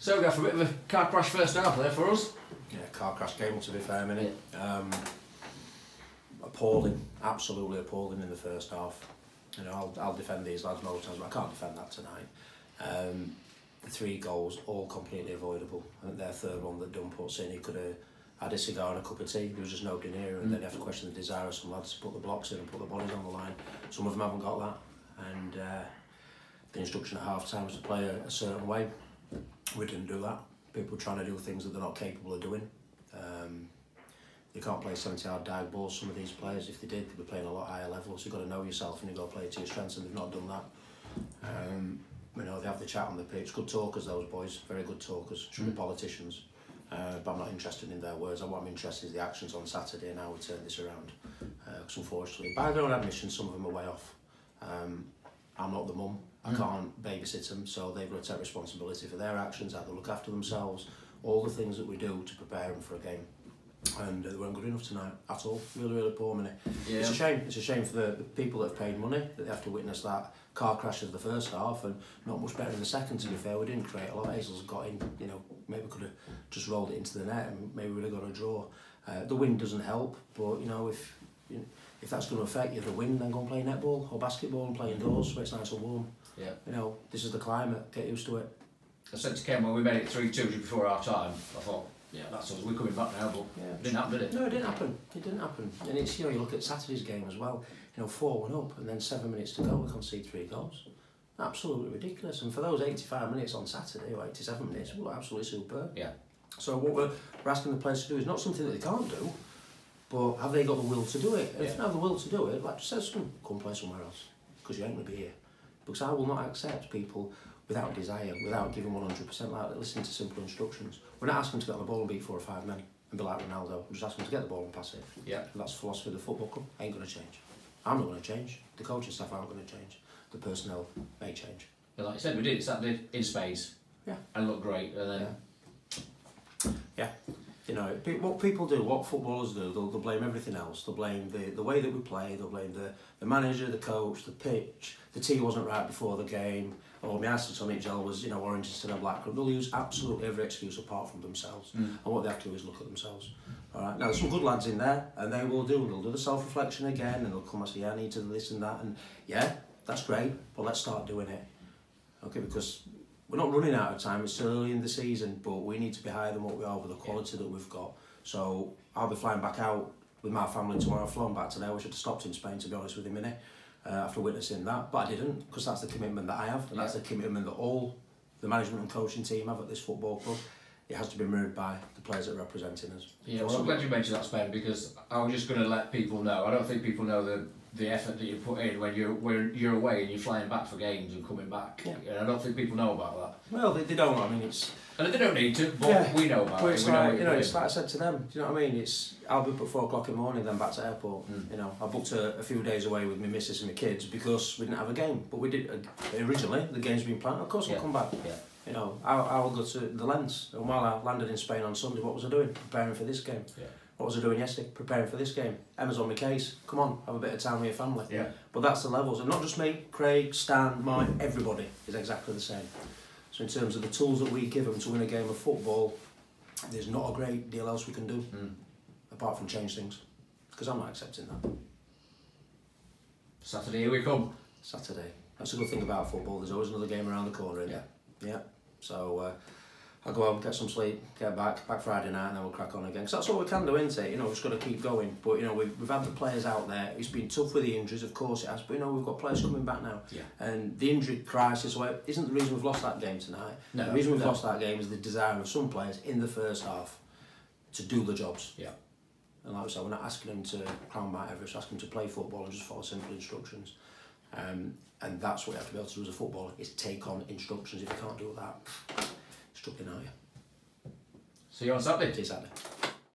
So we have a bit of a car crash first half there for us. Yeah, car crash game to be fair, minute. Appalling, absolutely appalling in the first half. You know, I'll defend these lads most times, but I can't defend that tonight. The 3 goals, all completely avoidable. I think their third one that Dunn puts in, he could have had a cigar and a cup of tea. There was just nobody near, and then you have to question the desire of some lads to put the blocks in and put the bodies on the line. Some of them haven't got that, and the instruction at half time was to play a certain way. We didn't do that. People were trying to do things that they're not capable of doing. You can't play 70-yard dive balls, some of these players. If they did, they'd be playing a lot higher levels. You've got to know yourself and you've got to play to your strengths, and they've not done that. You know, they have the chat on the pitch. Good talkers, those boys. Very good talkers. Should be politicians. But I'm not interested in their words. What I'm interested in is the actions on Saturday and how we turn this around. Because unfortunately, by their own admission, some of them are way off. I'm not the mum. I can't babysit them, so they've got to take responsibility for their actions, how they look after themselves, all the things that we do to prepare them for a game. And they weren't good enough tonight at all. Really, really poor money. Yeah. It's a shame. It's a shame for the people that have paid money that they have to witness that car crash of the first half, and not much better in the second. To be fair, we didn't create a lot. Hazel's got in. You know, maybe we could have just rolled it into the net, and maybe we'd have got a draw. The wind doesn't help, but you know, if that's going to affect you, the wind, then go and play netball or basketball and play indoors where it's nice and warm. Yeah. You know, this is the climate. Get used to it. I said to Ken when we made it 3-2 before our time, I thought, yeah, that's us. We're coming back now, but it didn't happen, did it? No, it didn't happen. It didn't happen. And it's, you know, you look at Saturday's game as well. You know, 4-1 up, and then 7 minutes to go, we concede 3 goals. Absolutely ridiculous. And for those 85 minutes on Saturday, or 87 minutes, we were absolutely superb. Yeah. So what we're asking the players to do is not something that they can't do, but have they got the will to do it? And if they have the will to do it, like just says, come play somewhere else, because you ain't going to be here. Because I will not accept people without desire, without giving 100%, like listening to simple instructions. We're not asking to get on the ball and beat 4 or 5 men and be like Ronaldo. We're just asking to get the ball and pass it. Yeah. And that's the philosophy of the football club. Ain't going to change. I'm not going to change. The coaching staff aren't going to change. The personnel may change. Yeah, like you said, we did it Saturday in space. Yeah. And looked great. And then. Yeah. You know, what people do, what footballers do, they'll blame everything else. They'll blame the way that we play, they'll blame the manager, the coach, the pitch, the tea wasn't right before the game, or my answer on each gel was, you know, orange instead of black. They'll use absolutely every excuse apart from themselves. And what they have to do is look at themselves. All right. Now, there's some good lads in there, and they'll do the self-reflection again, and they'll come and say, yeah, I need to do this and that, and yeah, that's great, but let's start doing it. Okay, because we're not running out of time, it's still early in the season, but we need to be higher than what we are with the quality that we've got. So I'll be flying back out with my family tomorrow. I've flown back today. I wish I'd stopped in Spain, to be honest with you, Minnie, after witnessing that, but I didn't, because that's the commitment that I have, and that's the commitment that all the management and coaching team have at this football club. It has to be mirrored by the players that are representing us. Yeah, well, I'm glad you mentioned that, Spain, because I was just going to let people know. I don't think people know the effort that you put in when you're away and you're flying back for games and coming back. Yeah. And I don't think people know about that. Well, they don't. I mean, it's. And they don't need to, but we know about it. It's like, you know, it's like I said to them. Do you know what I mean? It's. I'll be up at 4 o'clock in the morning, then back to airport. You know, I booked a few days away with my missus and my kids because we didn't have a game, but we did originally. The game's been planned. Of course, we'll come back. Yeah. You know, I will go to the Lens, and while I landed in Spain on Sunday, what was I doing? Preparing for this game. Yeah. What was I doing yesterday? Preparing for this game. Emma's on my case. Come on, have a bit of time with your family. Yeah. But that's the levels, and not just me, Craig, Stan, Mike, everybody is exactly the same. So in terms of the tools that we give them to win a game of football, there's not a great deal else we can do, apart from change things, because I'm not accepting that. Saturday, here we come. Saturday. That's a good thing about football. There's always another game around the corner, isn't there? Yeah. So I'll go home, get some sleep, get back Friday night, and then we'll crack on again. Because that's what we can do, isn't it? You know, we've just got to keep going. But, you know, we've had the players out there. It's been tough with the injuries, of course it has. But, you know, we've got players coming back now. Yeah. And the injury crisis isn't the reason we've lost that game tonight. No, the reason we've lost that game is the desire of some players in the first half to do the jobs. Yeah. And like I said, we're not asking them to climb Mount Everest, we're asking them to play football and just follow simple instructions. And that's what you have to be able to do as a footballer, is take on instructions. If you can't do that, stuck in, are you? See you on Saturday. See you Saturday.